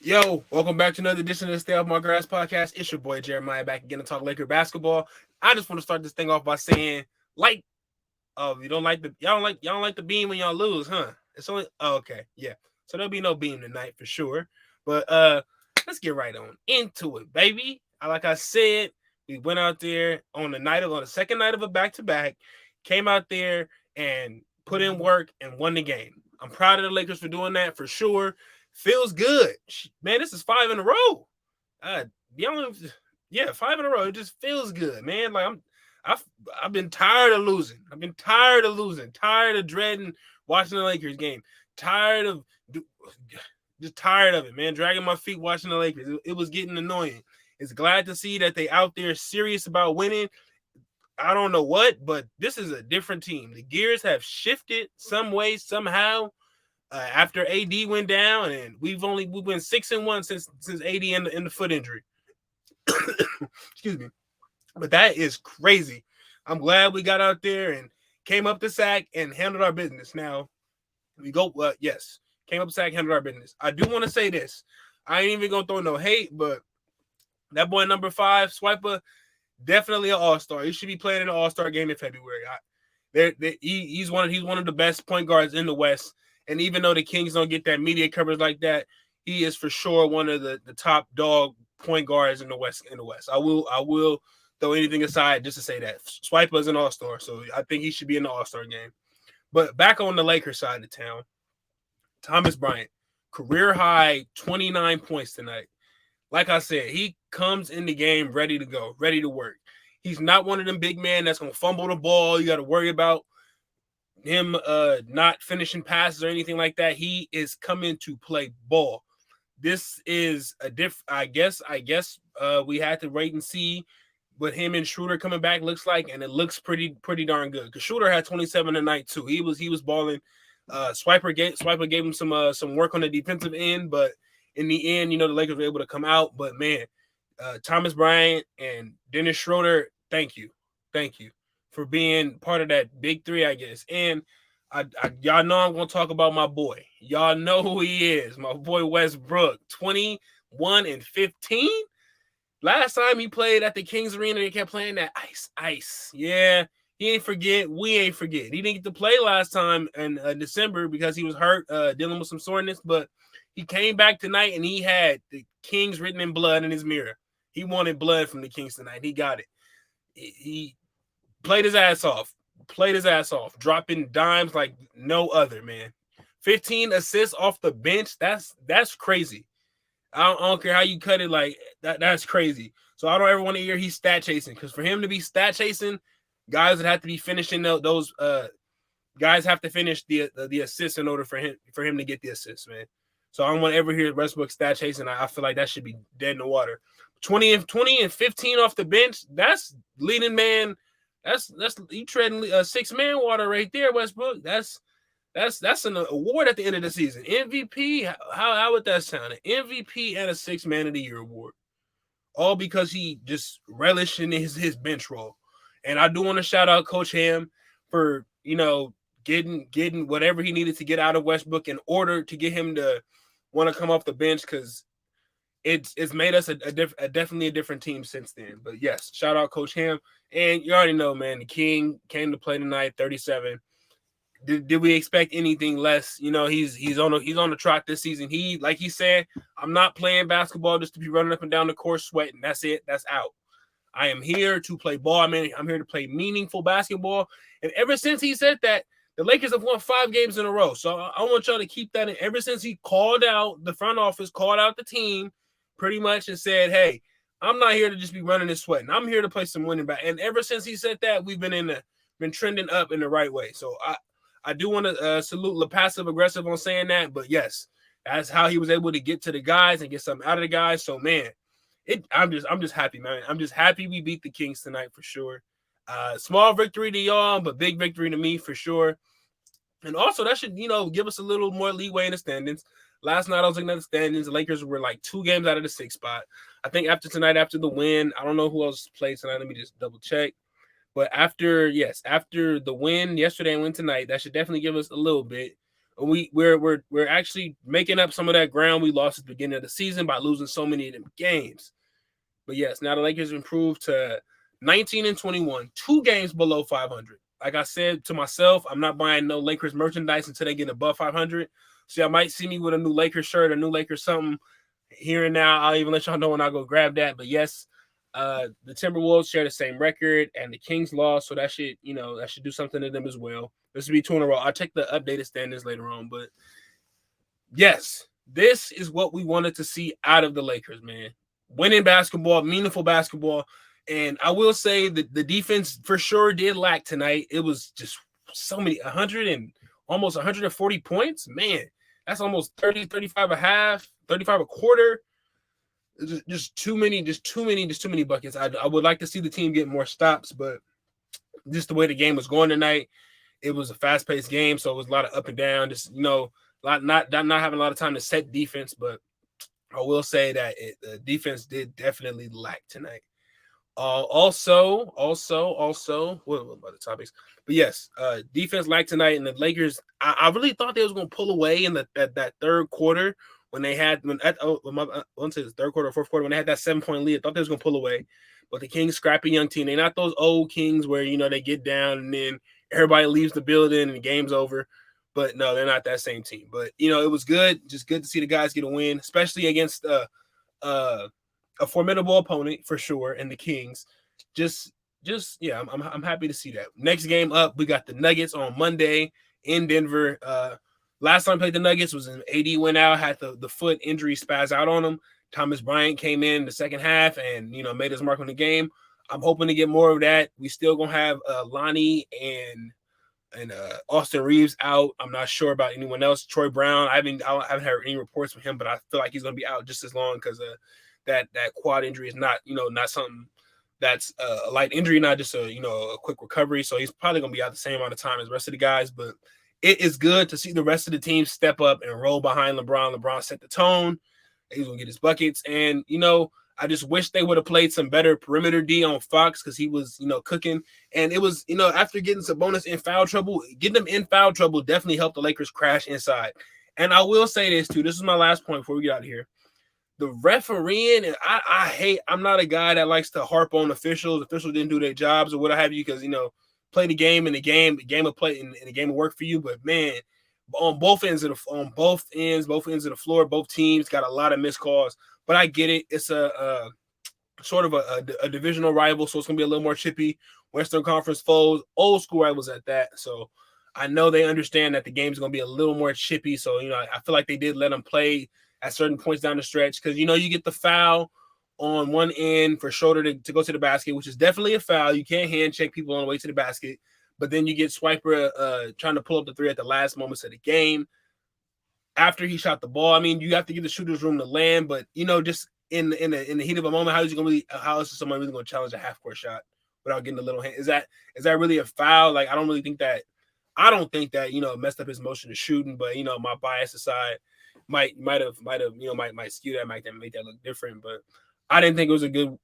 Yo, welcome back to another edition of the Stay Off My Grass podcast. It's your boy Jeremiah back again to talk Laker basketball. I just want to start this thing off by saying, you don't like the y'all don't like the beam when y'all lose, huh? It's only okay, yeah. So there'll be no beam tonight for sure. But let's get right on into it, baby. Like I said, we went out there on the second night of a back to back, came out there and put in work and won the game. I'm proud of the Lakers for doing that for sure. Feels good, man. This is 5 in a row. Y'all, yeah, 5 in a row. It just feels good, man. I've been tired of losing. Tired of dreading watching the Lakers game. Just tired of it, man. Dragging my feet watching the Lakers. It was getting annoying. It's glad to see that they out there serious about winning. I don't know what, but this is a different team. The gears have shifted some way, somehow. After AD went down, and we went 6-1 since AD in the foot injury. Excuse me, but that is crazy. I'm glad we got out there and came up the sack and handled our business. Now we go. Yes, came up the sack, handled our business. I do want to say this. I ain't even gonna throw no hate, but that boy number 5, Swiper, definitely an all-star. He should be playing in an all-star game in February. He's one of the best point guards in the West. And even though the Kings don't get that media coverage like that, he is for sure one of the top dog point guards in the West. I will throw anything aside just to say that Swiper is an all-star, so I think he should be in the all-star game. But back on the Lakers side of town, Thomas Bryant, career high 29 points tonight. Like I said, he comes in the game ready to go, ready to work. He's not one of them big men that's gonna fumble the ball. You got to worry about him not finishing passes or anything like that. He is coming to play ball. This is a I guess we had to wait and see what him and Schroeder coming back looks like, and it looks pretty darn good. Because Schroeder had 27 tonight too. He was balling. Swiper gave him some work on the defensive end, but in the end, the Lakers were able to come out. But man, Thomas Bryant and Dennis Schroeder, thank you for being part of that big three, I guess. And y'all know I'm going to talk about my boy. Y'all know who he is. My boy Westbrook, 21 and 15. Last time he played at the Kings Arena, they kept playing that ice. Yeah, he ain't forget. We ain't forget. He didn't get to play last time in December because he was hurt, dealing with some soreness. But he came back tonight, and he had the Kings written in blood in his mirror. He wanted blood from the Kings tonight. He got it. He played his ass off, dropping dimes like no other, man. 15 assists off the bench. That's crazy. I don't care how you cut it, like that's crazy. So I don't ever want to hear he's stat chasing, because for him to be stat chasing, guys that have to be finishing those guys have to finish the assists in order for him to get the assists, man. So I don't want to ever hear Westbrook stat chasing. I feel like that should be dead in the water. 20 and 15 off the bench. That's leading man. That's you treading 6-man water right there, Westbrook. That's an award at the end of the season. MVP. How would that sound? An MVP and a 6-man of the year award, all because he just relished in his bench role. And I do want to shout out Coach Ham for getting whatever he needed to get out of Westbrook in order to get him to want to come off the bench, because it's made us definitely a different team since then. But yes, shout out Coach Ham. And you already know, man, the King came to play tonight, 37. Did we expect anything less? He's on the trot this season. Like he said, I'm not playing basketball just to be running up and down the court sweating. That's it. That's out. I am here to play ball. I'm here to play meaningful basketball. And ever since he said that, the Lakers have won 5 games in a row. So I want y'all to keep that in. Ever since he called out the front office, called out the team pretty much and said, hey, I'm not here to just be running and sweating. I'm here to play some winning back. And ever since he said that, we've been trending up in the right way. So I do want to salute the passive aggressive on saying that. But yes, that's how he was able to get to the guys and get something out of the guys. So man, I'm just happy, man. I'm just happy we beat the Kings tonight for sure. Small victory to y'all, but big victory to me for sure. And also that should, give us a little more leeway in the standings. Last night I was looking at the standings. The Lakers were like 2 games out of the 6th spot. I think after the win, I don't know who else played tonight. Let me just double check. But after the win yesterday and win tonight, that should definitely give us a little bit. We're actually making up some of that ground we lost at the beginning of the season by losing so many of them games. But yes, now the Lakers improved to 19-21, 2 games below 500. Like I said to myself, I'm not buying no Lakers merchandise until they get above 500. So y'all might see me with a new Lakers shirt, a new Lakers something here and now. I'll even let y'all know when I go grab that. But yes, the Timberwolves share the same record, and the Kings lost, so that should do something to them as well. This will be 2 in a row. I'll check the updated standings later on, but yes, this is what we wanted to see out of the Lakers, man. Winning basketball, meaningful basketball. And I will say that the defense for sure did lack tonight. It was just so many, 100 and almost 140 points. Man, that's almost 30, 35 a half, 35 a quarter. Just too many buckets. I would like to see the team get more stops, but just the way the game was going tonight, it was a fast-paced game, so it was a lot of up and down. Just not having a lot of time to set defense, but I will say that the defense did definitely lack tonight. Also, what about the topics? But yes, defense lacked tonight, and the Lakers. I really thought they was going to pull away in that third quarter when they had once it was third quarter, fourth quarter when they had that 7-point lead. I thought they was going to pull away, but the Kings, scrappy young team. They're not those old Kings where they get down and then everybody leaves the building and the game's over. But no, they're not that same team. But it was good, just good to see the guys get a win, especially against a formidable opponent for sure, and the Kings. Yeah, I'm happy to see that. Next game up, we got the Nuggets on Monday in Denver. Last time I played the Nuggets was when AD went out, had the foot injury spaz out on him. Thomas Bryant came in the second half and made his mark on the game. I'm hoping to get more of that. We still gonna have Lonnie and Austin Reeves out. I'm not sure about anyone else. Troy Brown, I haven't heard any reports from him, but I feel like he's gonna be out just as long because that quad injury is not not something that's a light injury, not just a quick recovery. So he's probably gonna be out the same amount of time as the rest of the guys. But it is good to see the rest of the team step up and roll behind LeBron. LeBron set the tone. He's gonna get his buckets, and I just wish they would have played some better perimeter D on Fox because he was, cooking. And it was, after getting Sabonis in foul trouble, getting them in foul trouble definitely helped the Lakers crash inside. And I will say this too. This is my last point before we get out of here. The refereeing, and I'm not a guy that likes to harp on officials. Officials didn't do their jobs or what have you because, play the game and the game of play and the game will work for you. But man, on both ends of the floor, both teams got a lot of missed calls. But I get it. It's a sort of a divisional rival, so it's gonna be a little more chippy. Western Conference foes, old school rivals at that. So I know they understand that the game's gonna be a little more chippy. So I feel like they did let them play at certain points down the stretch because you get the foul on one end for shoulder to go to the basket, which is definitely a foul. You can't hand check people on the way to the basket, but then you get Swiper trying to pull up the three at the last moments of the game. After he shot the ball, I mean, you have to give the shooters room to land, but just in the heat of a moment, how is someone really going to challenge a half court shot without getting a little hand? Is that really a foul? Like, I don't think that messed up his motion to shooting, but my bias aside might skew that, might make that look different, but I didn't think it was a good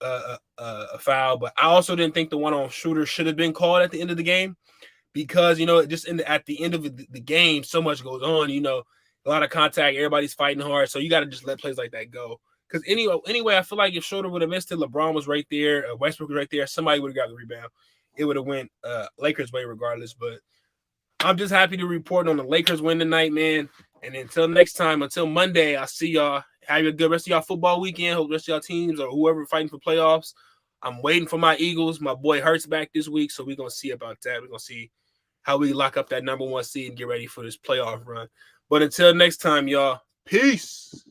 foul. But I also didn't think the one on shooter should have been called at the end of the game because just at the end of the game, so much goes on. A lot of contact, everybody's fighting hard, so you got to just let plays like that go. Because anyway, I feel like if Schroeder would have missed it, LeBron was right there, Westbrook was right there, somebody would have got the rebound. It would have went Lakers' way regardless. But I'm just happy to report on the Lakers win tonight, man. And until next time, until Monday, I'll see y'all. Have a good rest of y'all football weekend. Hope the rest of y'all teams or whoever fighting for playoffs. I'm waiting for my Eagles. My boy Hurts back this week, so we're going to see about that. We're going to see how we lock up that number 1 seed and get ready for this playoff run. But until next time, y'all, peace.